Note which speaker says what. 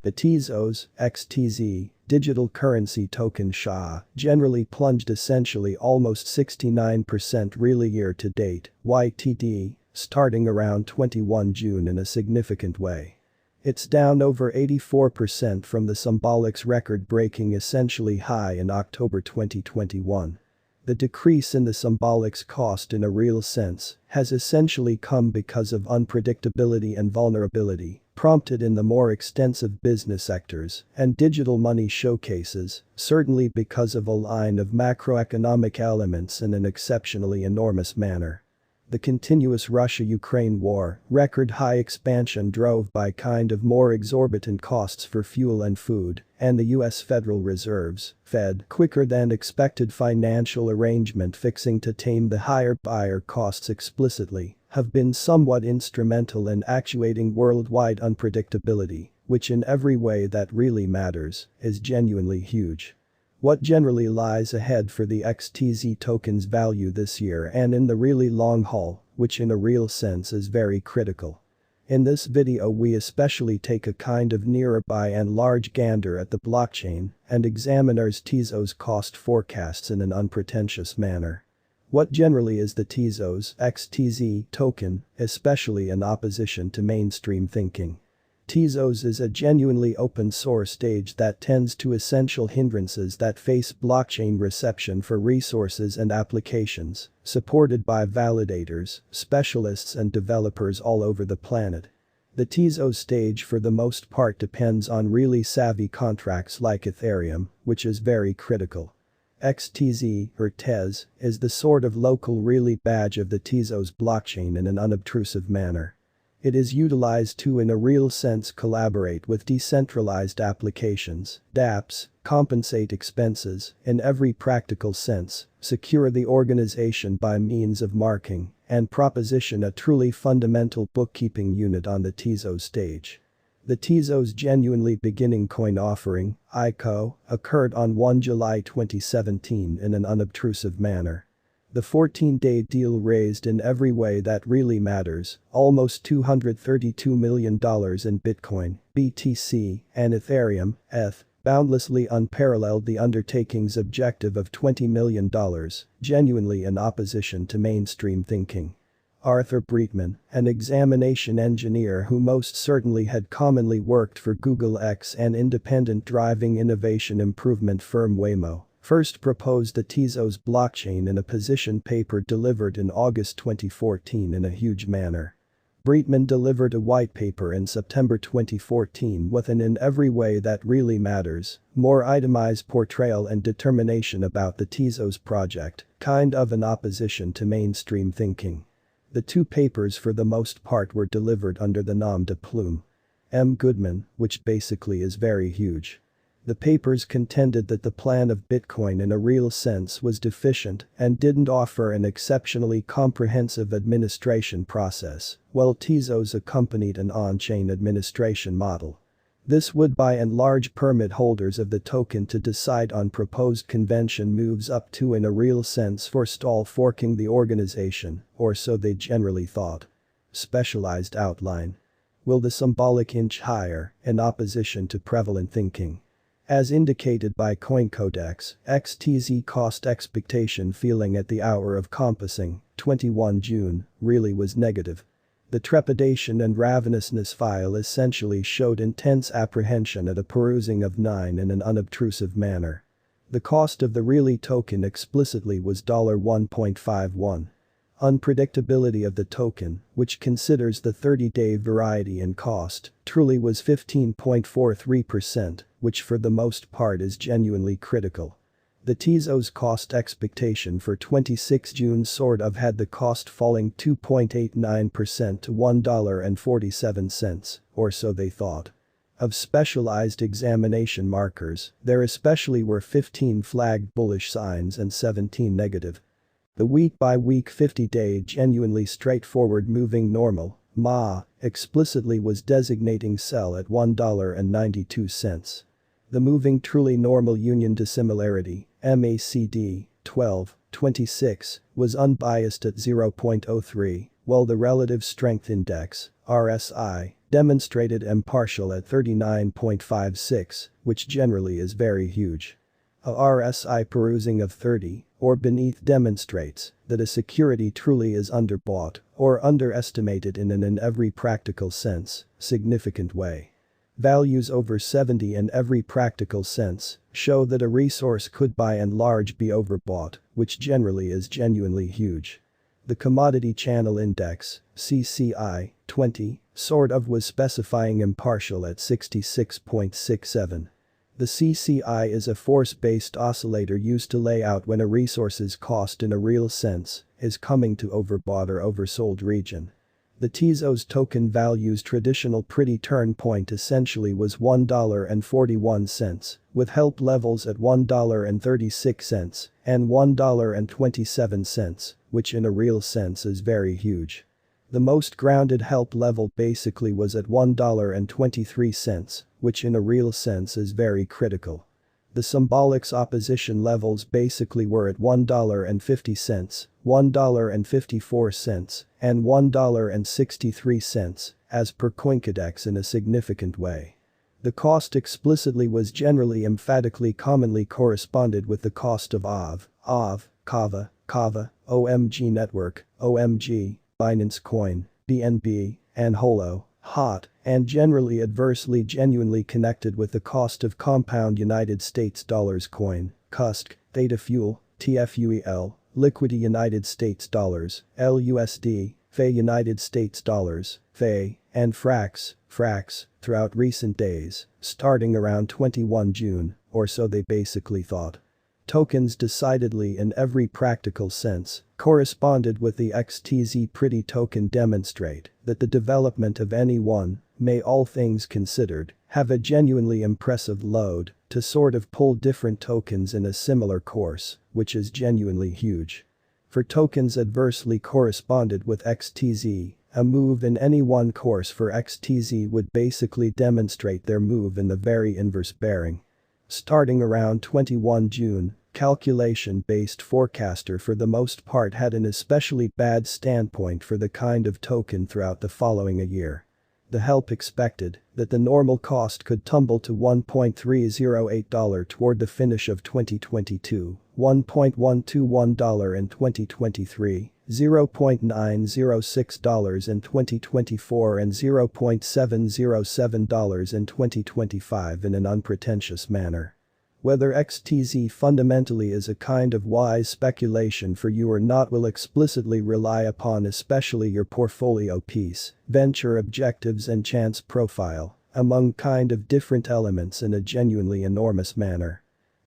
Speaker 1: The TEZOS, XTZ, digital currency token SHA, generally plunged essentially almost 69% really year to date, YTD, starting around 21 June in a significant way. It's down over 84% from the symbolics record-breaking essentially high in October 2021. The decrease in the symbolics cost in a real sense has essentially come because of unpredictability and vulnerability, prompted in the more extensive business sectors and digital money showcases, certainly because of a line of macroeconomic elements in an exceptionally enormous manner. The continuous Russia-Ukraine war, record-high expansion drove by kind of more exorbitant costs for fuel and food, and the US Federal Reserve's Fed quicker than expected financial arrangement fixing to tame the higher buyer costs explicitly, have been somewhat instrumental in actuating worldwide unpredictability, which in every way that really matters, is genuinely huge. What generally lies ahead for the XTZ token's value this year and in the really long haul, which in a real sense is very critical. In this video we especially take a kind of nearby and large gander at the blockchain and examine our TEZOS cost forecasts in an unpretentious manner. What generally is the TEZOS XTZ token, especially in opposition to mainstream thinking? TEZOS is a genuinely open source stage that tends to essential hindrances that face blockchain reception for resources and applications, supported by validators, specialists and developers all over the planet. The TEZOS stage for the most part depends on really savvy contracts like Ethereum, which is very critical. XTZ, or TEZ, is the sort of local really badge of the TEZOS blockchain in an unobtrusive manner. It is utilized to in a real sense collaborate with decentralized applications, dApps, compensate expenses, in every practical sense, secure the organization by means of marking, and proposition a truly fundamental bookkeeping unit on the TEZOS stage. The TEZOS genuinely beginning coin offering, ICO, occurred on 1 July 2017 in an unobtrusive manner. The 14-day deal raised in every way that really matters, almost $232 million in Bitcoin, BTC, and Ethereum, ETH, boundlessly unparalleled the undertaking's objective of $20 million, genuinely in opposition to mainstream thinking. Arthur Breitman, an examination engineer who most certainly had commonly worked for Google X and independent driving innovation improvement firm Waymo, first proposed the TEZOS blockchain in a position paper delivered in August 2014 in a huge manner. Breitman delivered a white paper in September 2014 with an in every way that really matters, more itemized portrayal and determination about the TEZOS project, kind of in opposition to mainstream thinking. The two papers for the most part were delivered under the nom de plume M. Goodman, which basically is very huge. The papers contended that the plan of Bitcoin in a real sense was deficient and didn't offer an exceptionally comprehensive administration process, while TEZOS accompanied an on-chain administration model. This would by and large permit holders of the token to decide on proposed convention moves up to in a real sense forestall forking the organization, or so they generally thought. Specialized outline. Will the symbolic inch higher, in opposition to prevalent thinking? As indicated by CoinCodex, XTZ cost expectation feeling at the hour of compassing, 21 June, really was negative. The trepidation and ravenousness file essentially showed intense apprehension at a perusing of 9 in an unobtrusive manner. The cost of the really token explicitly was $1.51. Unpredictability of the token, which considers the 30-day variety in cost, truly was 15.43%, which for the most part is genuinely critical. The TEZOS cost expectation for 26 June sort of had the cost falling 2.89% to $1.47, or so they thought. Of specialized examination markers, there especially were 15 flagged bullish signs and 17 negative. The week-by-week 50-day genuinely straightforward moving normal, MA, explicitly was designating sell at $1.92. The moving truly normal union dissimilarity, MACD, 12/26, was unbiased at 0.03, while the relative strength index, RSI, demonstrated impartial at 39.56, which generally is very huge. A RSI perusing of 30 or beneath demonstrates that a security truly is underbought or underestimated in every practical sense, significant way. Values over 70 in every practical sense show that a resource could by and large be overbought, which generally is genuinely huge. The Commodity Channel Index, CCI, 20, sort of was specifying impartial at 66.67. The CCI is a force-based oscillator used to lay out when a resource's cost in a real sense is coming to overbought or oversold region. The TEZOS token value's traditional pretty turn point essentially was $1.41, with help levels at $1.36 and $1.27, which in a real sense is very huge. The most grounded help level basically was at $1.23, which in a real sense is very critical. The symbolics opposition levels basically were at $1.50, $1.54, and $1.63, as per CoinCodex in a significant way. The cost explicitly was generally emphatically commonly corresponded with the cost of Kava, OMG Network, OMG, Binance Coin, BNB, and Holo, HOT, and generally adversely genuinely connected with the cost of Compound United States Dollars Coin, CUSC, Theta Fuel, TFUEL, Liquidity United States Dollars, LUSD, FE United States Dollars, FE, and Frax, throughout recent days, starting around 21 June, or so they basically thought. Tokens decidedly in every practical sense corresponded with the XTZ pretty token demonstrate that the development of any one may all things considered have a genuinely impressive load to sort of pull different tokens in a similar course, which is genuinely huge. For tokens adversely corresponded with XTZ, a move in any one course for XTZ would basically demonstrate their move in the very inverse bearing. Starting around 21 June, calculation-based forecaster for the most part had an especially bad standpoint for the kind of token throughout the following a year. The help expected that the normal cost could tumble to $1.308 toward the finish of 2022, $1.121 in 2023, $0.906 in 2024 and $0.707 in 2025 in an unpretentious manner. Whether XTZ fundamentally is a kind of wise speculation for you or not will explicitly rely upon especially your portfolio piece, venture objectives and chance profile, among kind of different elements in a genuinely enormous manner.